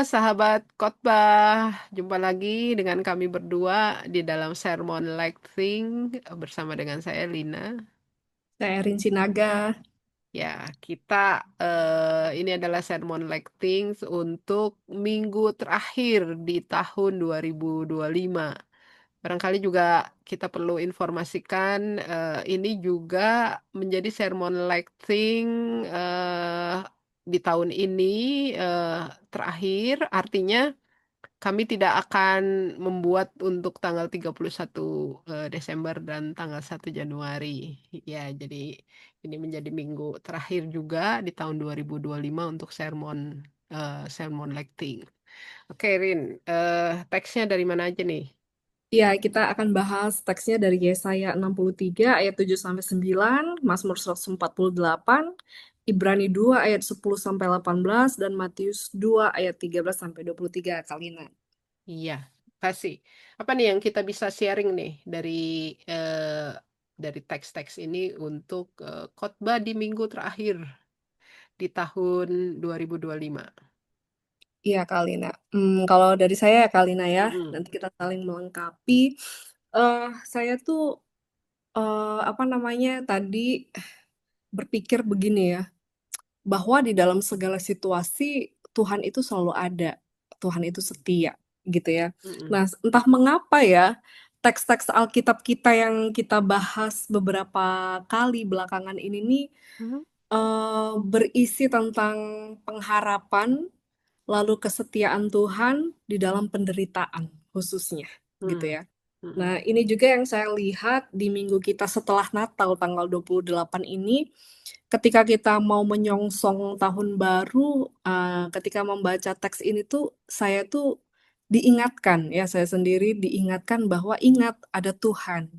sahabat khotbah, jumpa lagi dengan kami berdua di dalam Sermon Like Thing bersama dengan saya Lina. Saya Erin Sinaga. Ya, kita ini adalah Sermon Like Things untuk minggu terakhir di tahun 2025. Barangkali juga kita perlu informasikan ini juga menjadi Sermon Like Thing di tahun ini eh, terakhir, artinya kami tidak akan membuat untuk tanggal 31 Desember dan tanggal 1 Januari. Ya, jadi ini menjadi minggu terakhir juga di tahun 2025 untuk sermon lecting. Oke, Rin, teksnya dari mana aja nih? Ya, kita akan bahas teksnya dari Yesaya 63 ayat 7 sampai 9, Mazmur 148, Ibrani 2 ayat 10 sampai 18 dan Matius 2 ayat 13 sampai 23 Kalina. Iya, kasih. Apa nih yang kita bisa sharing nih eh, dari teks-teks ini untuk khotbah di minggu terakhir di tahun 2025? Iya, Kalina. Kalau dari saya ya Kalina ya, Mm-mm. nanti kita saling melengkapi. Saya tuh apa namanya tadi berpikir begini ya, bahwa di dalam segala situasi Tuhan itu selalu ada, Tuhan itu setia, gitu ya. Mm-mm. Nah, entah mengapa ya, teks-teks Alkitab kita yang kita bahas beberapa kali belakangan ini nih Mhm. berisi tentang pengharapan, lalu kesetiaan Tuhan di dalam penderitaan khususnya, gitu Mm. ya. Mm-mm. Nah, ini juga yang saya lihat di minggu kita setelah Natal tanggal 28 ini, ketika kita mau menyongsong tahun baru, ketika membaca teks ini tuh, saya tuh diingatkan, ya saya sendiri diingatkan bahwa ingat ada Tuhan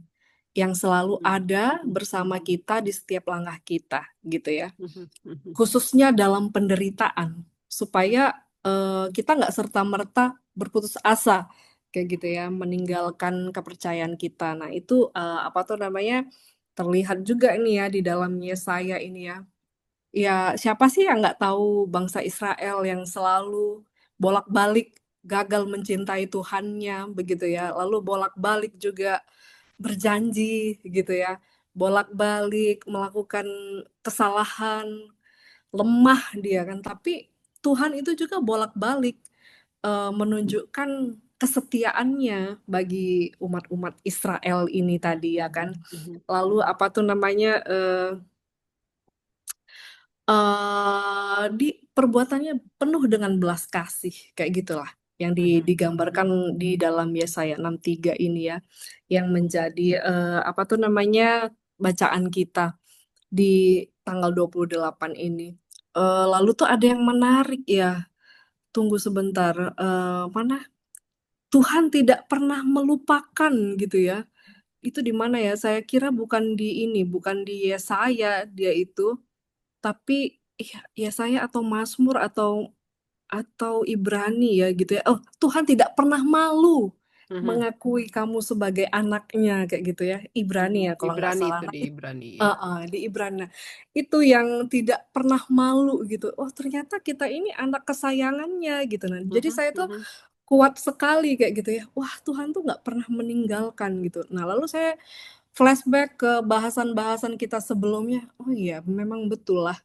yang selalu Mm. ada bersama kita di setiap langkah kita, gitu ya. Mhm. Mhm. Khususnya dalam penderitaan, supaya kita nggak serta-merta berputus asa, kayak gitu ya, meninggalkan kepercayaan kita. Nah, itu apa tuh namanya, terlihat juga ini ya di dalam Yesaya ini ya. Ya, siapa sih yang nggak tahu bangsa Israel yang selalu bolak-balik gagal mencintai Tuhannya, begitu ya. Lalu bolak-balik juga berjanji, gitu ya. Bolak-balik melakukan kesalahan, lemah dia kan. Tapi Tuhan itu juga bolak-balik menunjukkan kesetiaannya bagi umat-umat Israel ini tadi ya kan. Mhm. Lalu apa tuh namanya di perbuatannya penuh dengan belas kasih kayak gitulah yang Mhm. digambarkan di dalam Yesaya 63 ini ya, yang menjadi apa tuh namanya bacaan kita di tanggal 28 ini. Lalu tuh ada yang menarik ya. Tunggu sebentar. Mana? Tuhan tidak pernah melupakan gitu ya. Itu di mana ya? Saya kira bukan di ini, bukan di Yesaya dia itu, tapi ya, Yesaya atau Mazmur atau Ibrani ya gitu ya. Oh, Tuhan tidak pernah malu Mhm. mengakui kamu sebagai anaknya kayak gitu ya. Ibrani Mhm. ya kalau nggak Ibrani salah. itu Nah, di Ibrani ya. di Ibrani. Nah, itu yang tidak pernah malu gitu. Oh, ternyata kita ini anak kesayangannya gitu. Nah, jadi Mhm. saya tuh Mhm. kuat sekali kayak gitu ya. Wah, Tuhan tuh nggak pernah meninggalkan gitu. Nah, lalu saya flashback ke bahasan-bahasan kita sebelumnya. Oh iya, memang betul lah.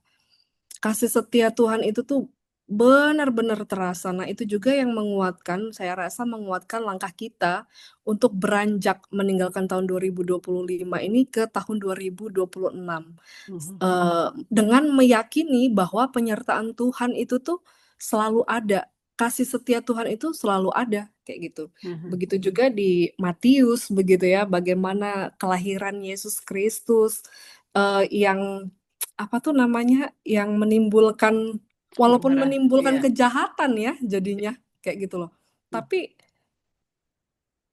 Kasih setia Tuhan itu tuh benar-benar terasa. Nah, itu juga yang menguatkan, saya rasa menguatkan langkah kita untuk beranjak meninggalkan tahun 2025 ini ke tahun 2026. Mhm. Dengan meyakini bahwa penyertaan Tuhan itu tuh selalu ada. Kasih setia Tuhan itu selalu ada, kayak gitu. Mhm. Begitu juga di Matius, begitu ya, bagaimana kelahiran Yesus Kristus yang apa tuh namanya, yang menimbulkan, walaupun Marah. menimbulkan Iya. kejahatan ya jadinya, kayak gitu loh. Mhm. Tapi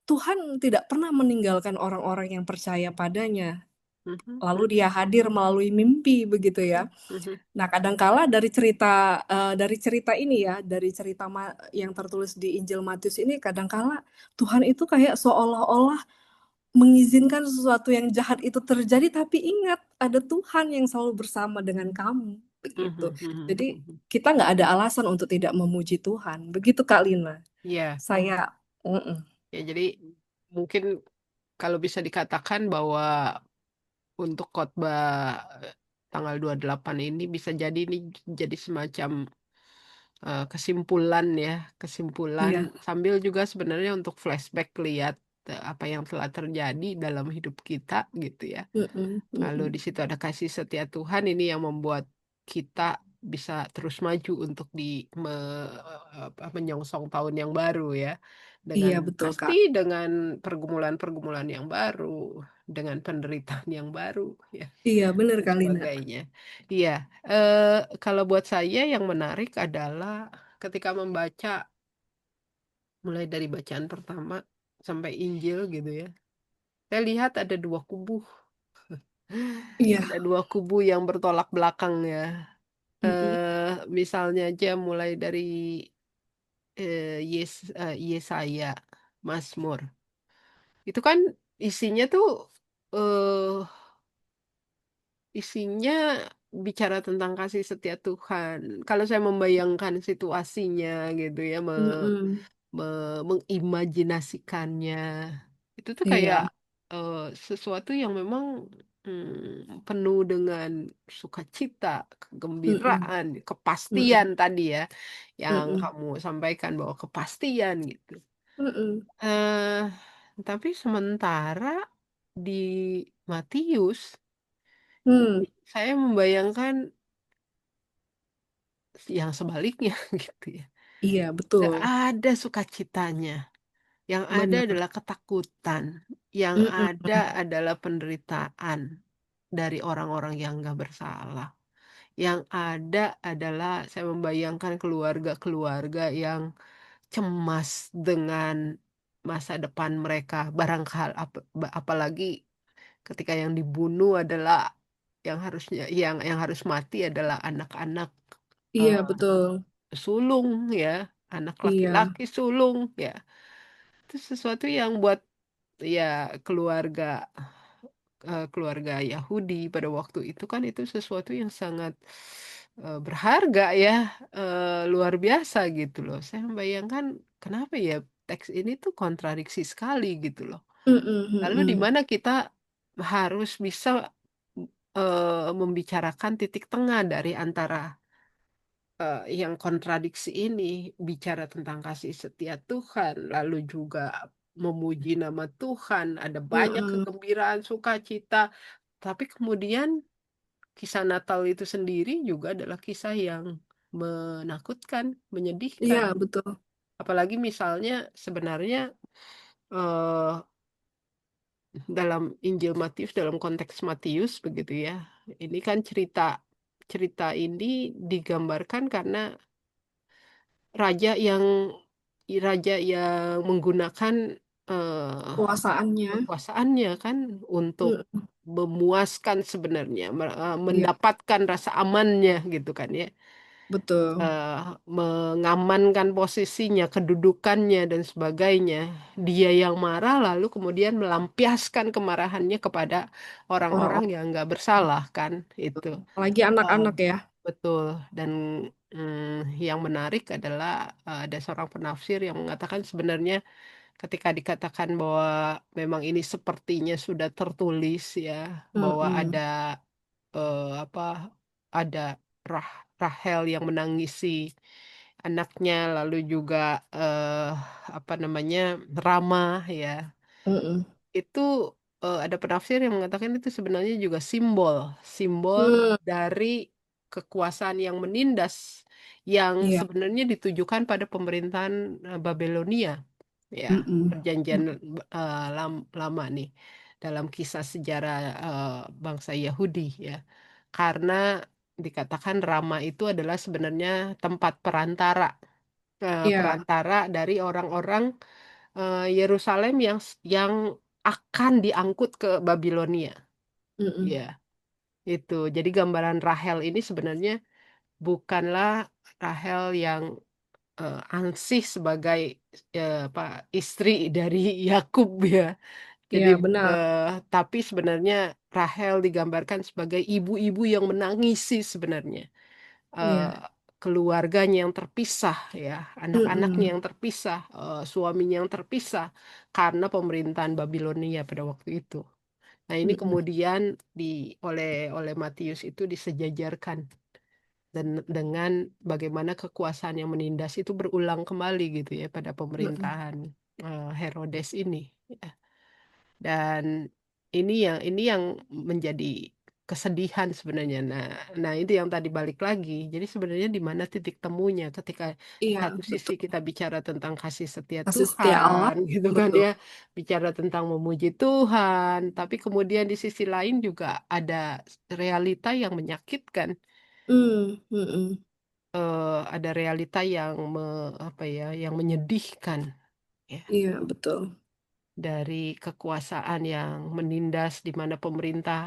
Tuhan tidak pernah meninggalkan orang-orang yang percaya padanya. Mhm. Lalu dia hadir melalui mimpi begitu ya. Mhm. Mhm. Nah, kadangkala dari cerita ini ya, dari cerita yang tertulis di Injil Matius ini, kadangkala Tuhan itu kayak seolah-olah mengizinkan sesuatu yang jahat itu terjadi, tapi ingat ada Tuhan yang selalu bersama dengan kamu. Mhm, begitu. mhm, Jadi mhm. kita nggak ada alasan untuk tidak memuji Tuhan. Begitu Kak Lina. Iya, Saya, mm-mm. ya jadi mungkin kalau bisa dikatakan bahwa untuk khotbah tanggal 28 ini bisa jadi ini jadi semacam kesimpulan ya, kesimpulan Iya, sambil juga sebenarnya untuk flashback lihat apa yang telah terjadi dalam hidup kita gitu ya. mm-mm, Lalu mm-mm. di situ ada kasih setia Tuhan ini yang membuat kita bisa terus maju untuk menyongsong tahun yang baru ya. Dengan Iya betul pasti Kak. dengan pergumulan-pergumulan yang baru, dengan penderitaan yang baru ya Iya bener dan Kak Lina. sebagainya. Iya, eh, kalau buat saya yang menarik adalah ketika membaca mulai dari bacaan pertama sampai Injil gitu ya. Saya lihat ada dua kubu. Iya, Ada dua kubu yang bertolak belakang ya. mm-mm, Misalnya aja mulai dari Yesaya, Mazmur. Itu kan isinya tuh eh isinya bicara tentang kasih setia Tuhan. Kalau saya membayangkan situasinya gitu ya, mm-mm. mengimajinasikannya, itu tuh kayak Iya, eh, sesuatu yang memang penuh dengan sukacita, mm-mm, kegembiraan, kepastian mm-mm, tadi ya, yang mm-mm, kamu sampaikan bahwa kepastian gitu. mm-mm. eh tapi sementara di Matius, Hmm, saya membayangkan yang sebaliknya gitu ya. iya Gak betul, ada sukacitanya. Yang ada benar. adalah ketakutan. Yang Mm-mm, ada adalah penderitaan dari orang-orang yang gak bersalah. Yang ada adalah saya membayangkan keluarga-keluarga yang cemas dengan masa depan mereka. Barangkali apalagi ketika yang dibunuh adalah yang harus mati adalah anak-anak iya eh, betul, sulung ya, anak iya, laki-laki sulung ya. Itu sesuatu yang buat ya keluarga keluarga Yahudi pada waktu itu kan itu sesuatu yang sangat berharga ya, luar biasa gitu loh. Saya membayangkan kenapa ya teks ini tuh kontradiksi sekali gitu loh. mm-mm, Lalu di mm-mm. mana kita harus bisa membicarakan titik tengah dari antara yang kontradiksi ini, bicara tentang kasih setia Tuhan, lalu juga memuji nama Tuhan, ada banyak Mm-mm. kegembiraan, sukacita, tapi kemudian kisah Natal itu sendiri juga adalah kisah yang menakutkan, menyedihkan. Iya betul, Apalagi misalnya sebenarnya eh, dalam Injil Matius, dalam konteks Matius begitu ya, ini kan cerita cerita ini digambarkan karena raja yang raja yang menggunakan kuasaannya, kekuasaannya kan untuk mm, memuaskan sebenarnya iya mendapatkan rasa amannya gitu kan ya. betul, eh, Mengamankan posisinya, kedudukannya dan sebagainya. Dia yang marah lalu kemudian melampiaskan kemarahannya kepada orang-orang orang-orang, yang nggak bersalah kan itu. apalagi Eh, anak-anak ya, Betul. Dan yang menarik adalah ada seorang penafsir yang mengatakan sebenarnya ketika dikatakan bahwa memang ini sepertinya sudah tertulis ya, bahwa ada mm-mm. apa ada Rah Rahel yang menangisi anaknya, lalu juga eh, apa namanya Rama ya. Mm-mm. Itu ada penafsir yang mengatakan itu sebenarnya juga simbol, simbol Hmm, dari kekuasaan yang menindas yang iya, sebenarnya ditujukan pada pemerintahan Babelonia ya, mm-mm. perjanjian lama nih dalam kisah sejarah bangsa Yahudi ya. Karena dikatakan Rama itu adalah sebenarnya tempat perantara, Iya, perantara dari orang-orang Yerusalem yang akan diangkut ke Babilonia. mm-mm. Ya, itu. Jadi gambaran Rahel ini sebenarnya bukanlah Rahel yang ansih sebagai apa istri dari Yakub ya. Jadi Iya benar, eh, tapi sebenarnya Rahel digambarkan sebagai ibu-ibu yang menangisi sebenarnya. eh, Iya. keluarganya yang terpisah ya, anak-anaknya Mm-mm. yang terpisah, suaminya yang terpisah karena pemerintahan Babilonia pada waktu itu. Nah, ini Mm-mm. kemudian di oleh oleh Matius itu disejajarkan dan dengan bagaimana kekuasaan yang menindas itu berulang kembali gitu ya pada Mm-mm. pemerintahan Herodes ini. Ya. Dan ini yang menjadi kesedihan sebenarnya. Nah itu yang tadi balik lagi. Jadi sebenarnya di mana titik temunya ketika Iya, satu sisi betul. kita bicara tentang kasih setia Kasih setia Allah, Tuhan, gitu kan betul. ya, bicara tentang memuji Tuhan, tapi kemudian di sisi lain juga ada realita yang menyakitkan. Mm-mm. Ada realita yang apa ya, yang menyedihkan ya, Iya, betul. dari kekuasaan yang menindas di mana pemerintah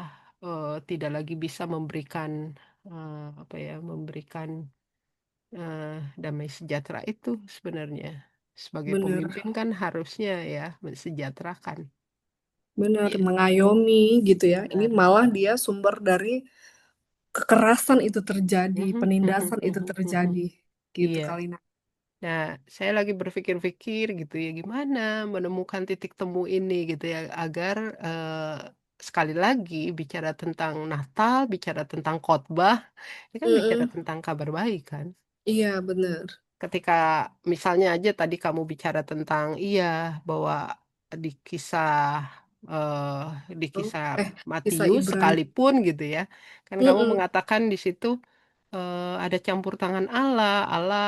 tidak lagi bisa memberikan apa ya, memberikan eh, damai sejahtera itu sebenarnya. Sebagai Benar, pemimpin kan harusnya ya mensejahterakan. benar. Iya, Mengayomi gitu ya. Ini benar. malah dia sumber dari kekerasan itu terjadi, Mhm, mhm, penindasan itu mhm, mhm. terjadi. Gitu Iya. kali nak. Nah, saya lagi berpikir-pikir gitu ya, gimana menemukan titik temu ini gitu ya, agar sekali lagi bicara tentang Natal, bicara tentang khotbah, ini kan bicara Mm-mm. tentang kabar baik kan. Iya, benar. Ketika misalnya aja tadi kamu bicara tentang iya bahwa di kisah di Oh, kisah kisah Matius Ibrani. sekalipun gitu ya, kan kamu Mm-mm. mengatakan di situ ada campur tangan Allah. Allah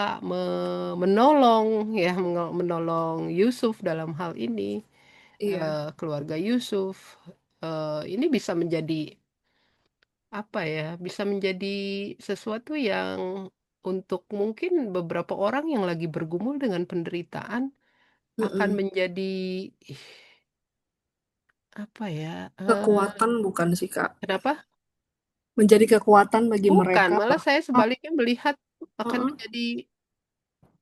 menolong ya, menolong Yusuf dalam hal ini, Iya. keluarga Yusuf. Ini bisa menjadi apa ya? Bisa menjadi sesuatu yang untuk mungkin beberapa orang yang lagi bergumul dengan penderitaan akan Mm-mm. menjadi ih, apa ya? Kekuatan bukan sih, Kak? Kenapa? Menjadi kekuatan bagi Bukan, mereka malah bahwa saya sebaliknya melihat akan uh-uh. menjadi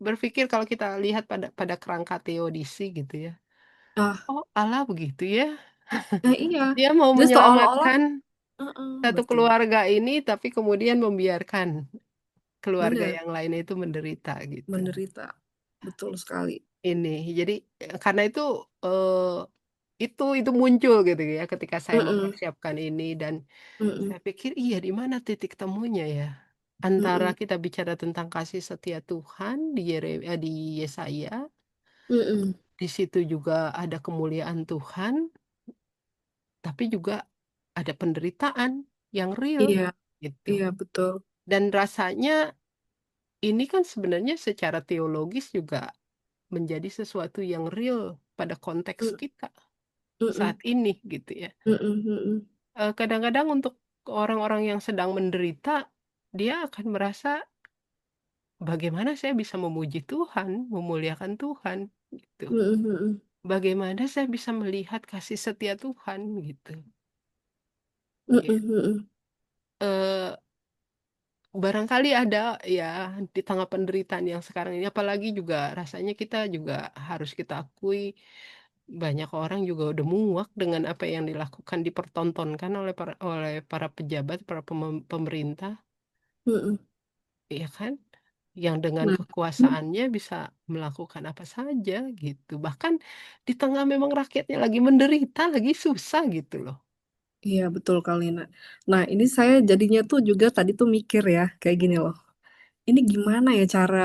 berpikir kalau kita lihat pada pada kerangka teodisi gitu ya. Ah, Oh, Allah begitu ya. iya. Dia mau Jadi seolah-olah menyelamatkan satu betul. keluarga ini, tapi kemudian membiarkan keluarga Benar, yang lain itu menderita gitu. menderita. Betul sekali. Ini, jadi karena itu muncul gitu ya ketika saya Mm-mm. mempersiapkan ini dan Mm-mm. saya pikir iya di mana titik temunya ya antara Mm-mm. kita bicara tentang kasih setia Tuhan di di Yesaya, Mm-mm. di situ juga ada kemuliaan Tuhan, tapi juga ada penderitaan yang real Iya, gitu. iya betul. Dan rasanya ini kan sebenarnya secara teologis juga menjadi sesuatu yang real pada konteks Mm, kita saat mm-mm. ini gitu ya. Mm-mm. Mm-mm. Kadang-kadang untuk orang-orang yang sedang menderita, dia akan merasa bagaimana saya bisa memuji Tuhan, memuliakan Tuhan gitu. Mm-mm. Mm-mm. Bagaimana saya bisa melihat kasih setia Tuhan gitu. Mm-mm. Gitu. Mm-mm. Eh, Barangkali ada ya di tengah penderitaan yang sekarang ini, apalagi juga rasanya kita juga harus kita akui banyak orang juga udah muak dengan apa yang dilakukan, dipertontonkan oleh para pejabat, para pemerintah, Mm-mm. ya kan? Yang dengan Nah, kekuasaannya bisa melakukan apa saja gitu. Bahkan di tengah memang rakyatnya lagi menderita, lagi susah gitu loh. iya betul kali nak. Nah, ini saya jadinya tuh juga tadi tuh mikir ya, kayak gini loh. Ini gimana ya cara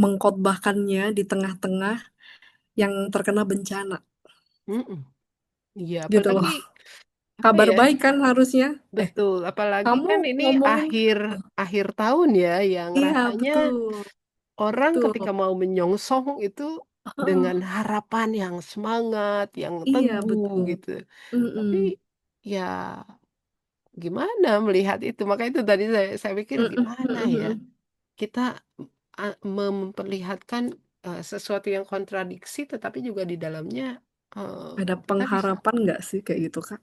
mengkhotbahkannya di tengah-tengah yang terkena bencana, Mm-mm. Iya, gitu apalagi loh. apa Kabar ya? baik kan harusnya. Betul, apalagi Kamu kan ini ngomongin, akhir akhir tahun ya, yang iya rasanya betul, orang betul. ketika mau menyongsong itu dengan Heeh. harapan yang semangat, yang Iya teguh betul. gitu. Mm-mm. Tapi ya gimana melihat itu? Maka itu tadi saya pikir Mm-mm. gimana ya Mm-mm. kita memperlihatkan sesuatu yang kontradiksi, tetapi juga di dalamnya eh, Ada kita bisa pengharapan nggak sih kayak gitu Kak?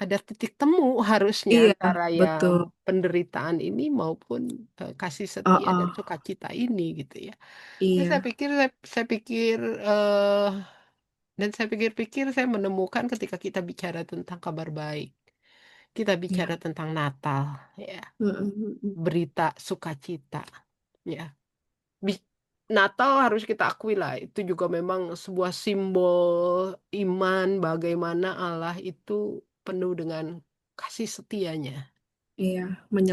ada titik temu harusnya Iya antara yang betul. penderitaan ini maupun kasih setia dan Oh, sukacita ini gitu ya. Jadi iya. saya pikir eh, dan saya pikir-pikir saya menemukan ketika kita bicara tentang kabar baik. kita bicara Iya. tentang Natal, ya, Mhm mhm. berita sukacita, ya. Bi- Natal harus kita akui lah, itu juga memang sebuah simbol iman bagaimana Allah itu penuh dengan kasih setianya, Iya,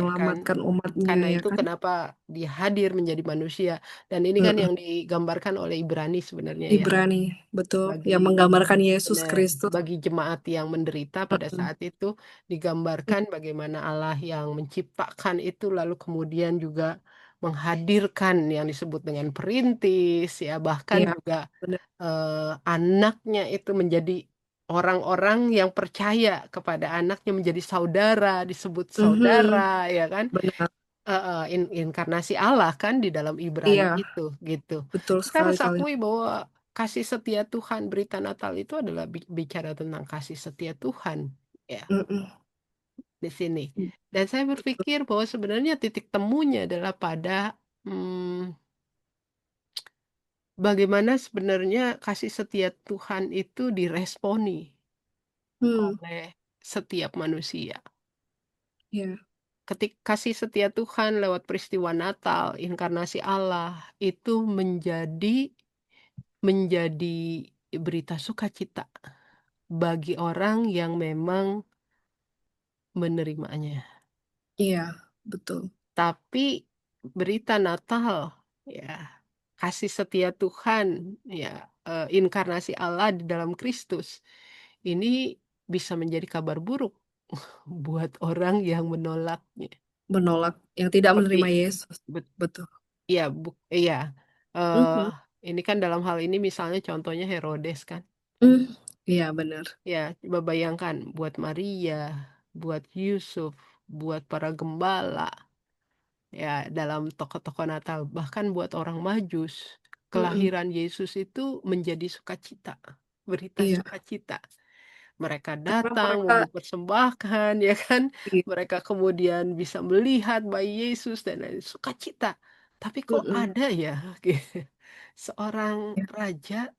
ya kan? menyelamatkan umatnya Karena ya itu kan? kenapa dia hadir menjadi manusia. Dan ini kan Mhm. yang digambarkan oleh Ibrani sebenarnya ya. Ibrani, betul, Bagi yang menggambarkan Yesus benar, Kristus. bagi jemaat yang menderita pada Mhm. saat itu digambarkan bagaimana Allah yang menciptakan itu lalu kemudian juga menghadirkan yang disebut dengan perintis ya bahkan Iya, juga benar. anaknya itu menjadi orang-orang yang percaya kepada anaknya menjadi saudara disebut saudara Mhm, ya kan. benar. Inkarnasi Allah kan di dalam Ibrani Iya, itu gitu. betul Kita sekali harus kali. akui bahwa kasih setia Tuhan, berita Natal itu adalah bicara tentang kasih setia Tuhan ya Mhm, di sini. mhm, Dan saya betul. berpikir bahwa sebenarnya titik temunya adalah pada bagaimana sebenarnya kasih setia Tuhan itu diresponi Hmm, oleh setiap manusia. iya, Kasih setia Tuhan lewat peristiwa Natal, inkarnasi Allah itu menjadi berita sukacita bagi orang yang memang menerimanya. iya, betul. Tapi berita Natal, ya, kasih setia Tuhan, ya, inkarnasi Allah di dalam Kristus, ini bisa menjadi kabar buruk buat orang yang menolaknya. Menolak yang tidak Seperti, menerima Yesus. bet- Betul. ya, iya, eh, Mhm, ini kan dalam hal ini misalnya contohnya Herodes kan. mmm, iya benar. Ya, coba bayangkan buat Maria, buat Yusuf, buat para gembala, ya dalam tokoh-tokoh Natal, bahkan buat orang Majus, Mhm, kelahiran Yesus itu menjadi sukacita, berita iya, sukacita. Mereka karena datang mereka mempersembahkan, ya kan? iya, Mereka kemudian bisa melihat bayi Yesus dan lain sukacita. Tapi kok mhm, ada ya seorang iya, raja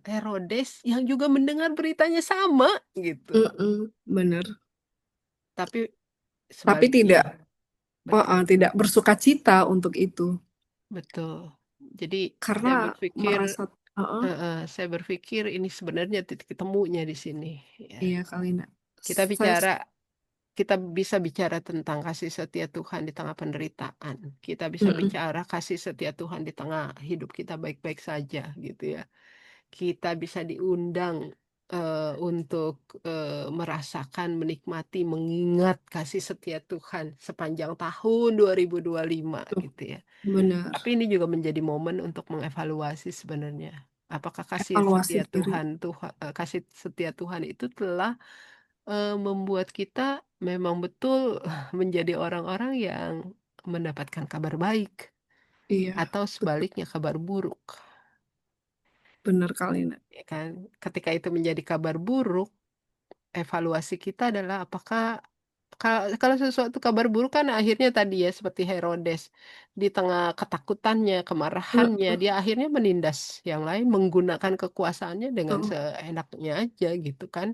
Herodes yang juga mendengar beritanya sama gitu. bener. Tapi Tapi sebaliknya, tidak betul, tidak bersukacita untuk itu, betul. Jadi saya karena berpikir, merasa heeh, saya berpikir ini sebenarnya titik temunya di sini. Ya. iya kali, Nak. Kita Saya bicara, kita bisa bicara tentang kasih setia Tuhan di tengah penderitaan. Kita bisa mhm, bicara kasih setia Tuhan di tengah hidup kita baik-baik saja, gitu ya. Kita bisa diundang untuk merasakan, menikmati, mengingat kasih setia Tuhan sepanjang tahun 2025 betul, gitu ya. bener, Tapi ini juga menjadi momen untuk mengevaluasi sebenarnya. Apakah evaluasi diri. kasih setia Tuhan itu telah membuat kita memang betul menjadi orang-orang yang mendapatkan kabar baik Iya, atau betul, sebaliknya kabar buruk, bener kali, Nak. ya kan? Ketika itu menjadi kabar buruk, evaluasi kita adalah apakah kalau sesuatu kabar buruk kan akhirnya tadi ya seperti Herodes di tengah ketakutannya, kemarahannya, Mhm, dia akhirnya menindas yang lain menggunakan kekuasaannya dengan betul, seenaknya aja gitu kan.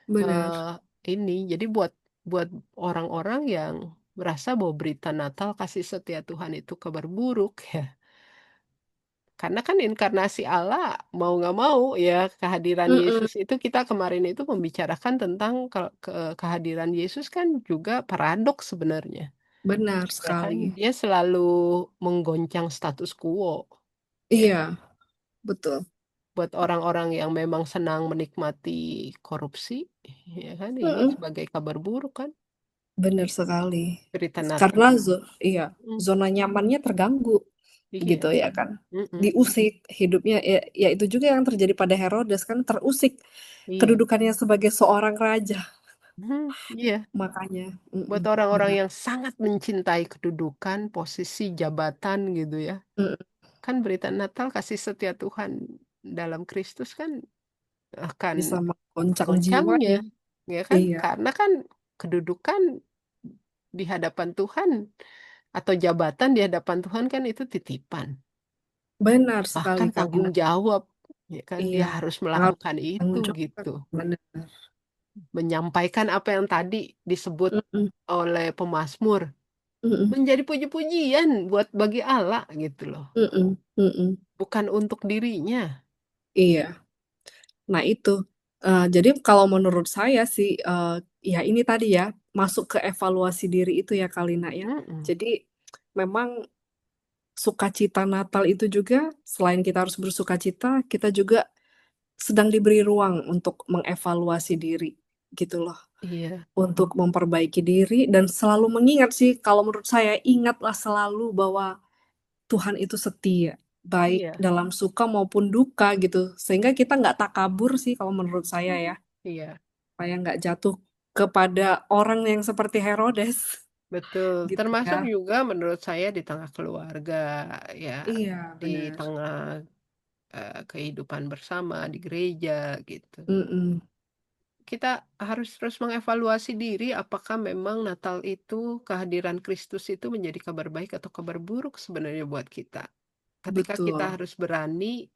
bener, eh ini jadi buat buat orang-orang yang merasa bahwa berita Natal kasih setia Tuhan itu kabar buruk ya. Karena kan inkarnasi Allah mau nggak mau ya kehadiran mhm, Yesus itu kita kemarin itu membicarakan tentang kehadiran Yesus kan juga paradoks sebenarnya. benar Ya kan sekali. dia selalu menggoncang status quo. Ya Iya, betul, buat orang-orang yang memang senang menikmati korupsi, ya kan ini mhm, sebagai kabar buruk kan bener sekali. berita Natal. Karena iya, Mm, zona nyamannya terganggu, gitu iya. ya kan. Mm-mm. Diusik hidupnya, ya itu juga yang terjadi pada Herodes kan terusik Iya. kedudukannya sebagai seorang raja, Iya. makanya, Buat orang-orang benar, yang sangat mencintai kedudukan, posisi, jabatan gitu ya. mhm, Kan berita Natal kasih setia Tuhan dalam Kristus kan akan bisa menggoncang goncangnya, jiwanya. ya kan? Iya, Karena kan kedudukan di hadapan Tuhan atau jabatan di hadapan Tuhan kan itu titipan, benar sekali bahkan Kak tanggung Lina. jawab, ya kan? Dia Iya, harus harus melakukan itu bertanggung jawab, gitu. benar. menyampaikan apa yang tadi disebut mhm, oleh pemazmur, mhm, menjadi puji-pujian buat bagi Allah gitu loh, mhm, mhm, bukan untuk dirinya. iya. Nah itu, jadi kalau menurut saya sih, ya ini tadi ya, masuk ke evaluasi diri itu ya kali, Nak, ya. Mhm, Jadi memang sukacita Natal itu juga selain kita harus bersukacita, kita juga sedang diberi ruang untuk mengevaluasi diri, gitu loh. iya Untuk memperbaiki diri dan selalu mengingat sih kalau menurut saya, ingatlah selalu bahwa Tuhan itu setia, baik iya dalam suka maupun duka gitu, sehingga kita nggak takabur sih kalau menurut saya ya, iya, supaya nggak jatuh kepada orang yang seperti Herodes, betul. gitu Termasuk ya. juga menurut saya di tengah keluarga, ya, Iya, di benar. tengah, kehidupan bersama di gereja gitu. Mhm, Kita harus terus mengevaluasi diri apakah memang Natal itu, kehadiran Kristus itu menjadi kabar baik atau kabar buruk sebenarnya buat kita. Ketika kita betul. harus berani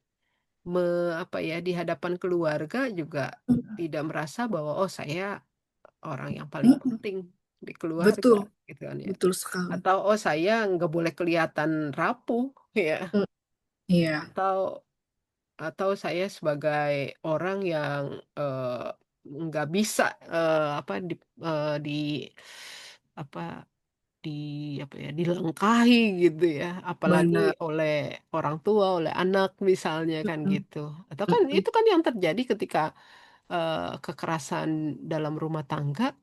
apa ya, di hadapan keluarga juga Mhm, tidak merasa bahwa, "Oh, saya orang yang paling mhm, penting di keluarga," betul, gitu kan ya. betul sekali. Atau, "Oh, saya nggak boleh kelihatan rapuh," ya, Mhm, iya, atau saya sebagai orang yang, nggak bisa, apa, di apa, di apa ya, dilengkahi gitu ya, apalagi benar. oleh orang tua, oleh anak misalnya kan Mhm, gitu. Atau kan mhm, itu kan yang terjadi ketika, kekerasan dalam rumah tangga,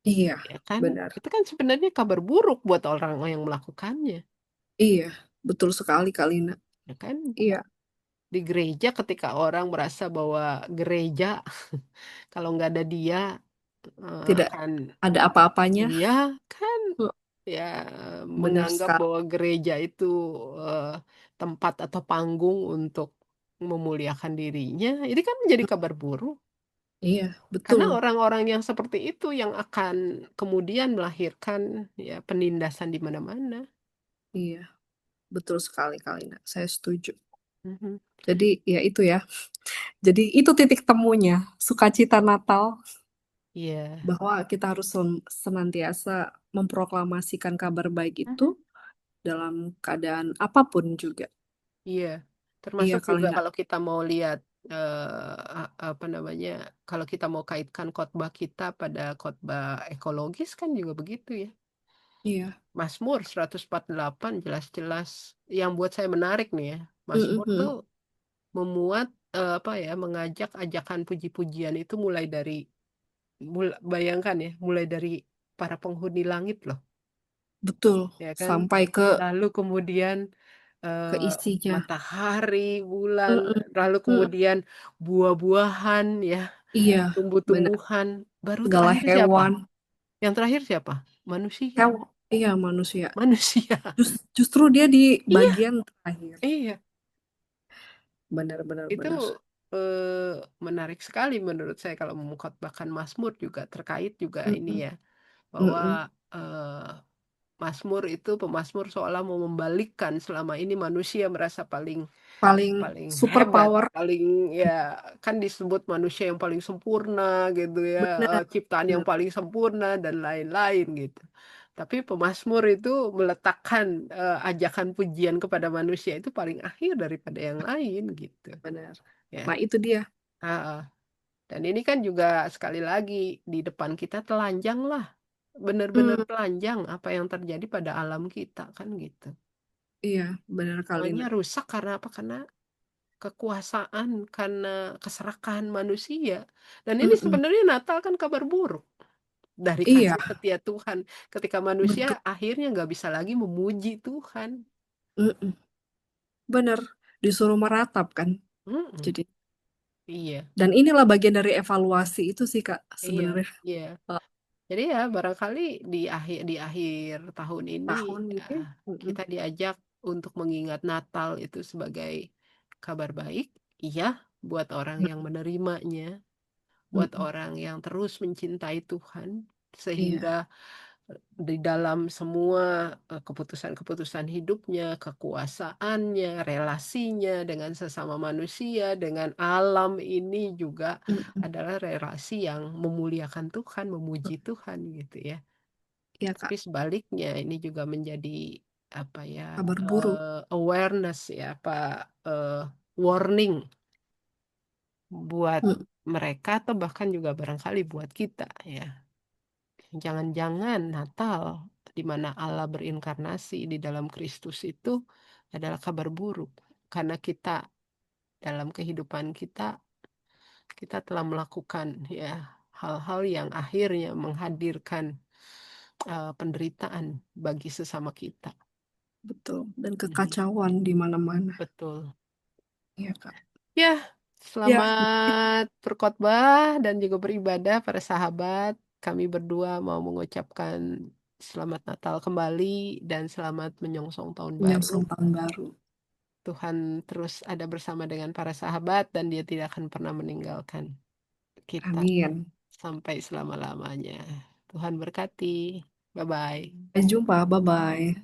iya, ya kan? benar. Itu kan sebenarnya kabar buruk buat orang yang melakukannya, Iya, betul sekali Kak Lina. ya kan? Iya, Di gereja ketika orang merasa bahwa gereja kalau nggak ada dia, tidak akan ada apa-apanya. iya kan, Heeh, ya bener menganggap sekali. bahwa gereja itu, tempat atau panggung untuk memuliakan dirinya, ini kan menjadi kabar buruk. Iya, Karena betul. orang-orang yang seperti itu yang akan kemudian melahirkan, ya penindasan di mana-mana. Iya, betul sekali Kak Lina, saya setuju. Mhm, Jadi, ya itu ya, jadi itu titik temunya, sukacita Natal, iya, bahwa kita harus senantiasa memproklamasikan kabar baik itu mhm, dalam keadaan apapun juga. iya. Iya Termasuk Kak juga Lina. kalau kita mau lihat, apa namanya, kalau kita mau kaitkan khotbah kita pada khotbah ekologis kan juga begitu ya. Iya. Mazmur 148 jelas-jelas yang buat saya menarik nih ya, Mhm, Mazmur tuh mhm. memuat, apa ya, mengajak ajakan puji-pujian itu mulai dari bayangkan ya, mulai dari para penghuni langit loh, Betul, ya kan. sampai ke Lalu kemudian, eee, isinya. matahari, bulan, Mhm, lalu mhm. kemudian buah-buahan ya, Iya, benar. tumbuh-tumbuhan, baru Segala terakhir siapa? hewan, Yang terakhir siapa? Manusia iya manusia. manusia. Justru dia di Iya bagian terakhir. iya. Benar, benar, Itu, benar. menarik sekali menurut saya kalau mengkhotbahkan Mazmur juga terkait juga ini Mhm, ya, bahwa, mhm. eee, Mazmur itu pemazmur seolah mau membalikkan selama ini manusia merasa paling Paling paling super hebat, power. paling ya kan disebut manusia yang paling sempurna gitu ya, Benar, ciptaan yang benar, paling sempurna dan lain-lain gitu. Tapi pemazmur itu meletakkan, ajakan pujian kepada manusia itu paling akhir daripada yang lain gitu, benar. ya. Nah itu dia. Heeh, dan ini kan juga sekali lagi di depan kita telanjang lah, benar-benar Mmm, telanjang apa yang terjadi pada alam kita kan gitu. iya, benar kali, Semuanya Nak. rusak karena apa? Karena kekuasaan, karena keserakahan manusia. Dan ini Mhm, sebenarnya Natal kan kabar buruk dari iya, kasih setia Tuhan ketika manusia betul, akhirnya nggak bisa lagi memuji Tuhan. mhm, bener, disuruh meratap kan, Mhm, jadi iya dan inilah bagian dari evaluasi itu sih, Kak, iya sebenarnya, iya. eee, Jadi ya barangkali di akhir tahun ini, tahun ya ini mhm, kita diajak untuk mengingat Natal itu sebagai kabar baik, iya, buat orang yang mhm, menerimanya, buat mhm, orang yang terus mencintai Tuhan, iya, sehingga, di dalam semua keputusan-keputusan hidupnya, kekuasaannya, relasinya dengan sesama manusia, dengan alam ini juga Mm-mm. adalah relasi yang memuliakan Tuhan, memuji Tuhan gitu ya. Iya Tapi Kak, sebaliknya ini juga menjadi apa ya, kabar buruk. awareness ya, apa eh, warning buat Mm. mereka atau bahkan juga barangkali buat kita ya. Jangan-jangan Natal di mana Allah berinkarnasi di dalam Kristus itu adalah kabar buruk karena kita dalam kehidupan kita telah melakukan ya hal-hal yang akhirnya menghadirkan penderitaan bagi sesama kita. Betul, dan Mhm. kekacauan di mana-mana. Betul. Iya Kak. Ya, Ya, selamat berkhotbah dan juga beribadah para sahabat. Kami berdua mau mengucapkan selamat Natal kembali dan selamat menyongsong tahun baru. menyongsong tahun baru. Tuhan terus ada bersama dengan para sahabat dan Dia tidak akan pernah meninggalkan kita Amin. sampai selama-lamanya. Tuhan berkati. Bye-bye. Sampai jumpa, bye-bye.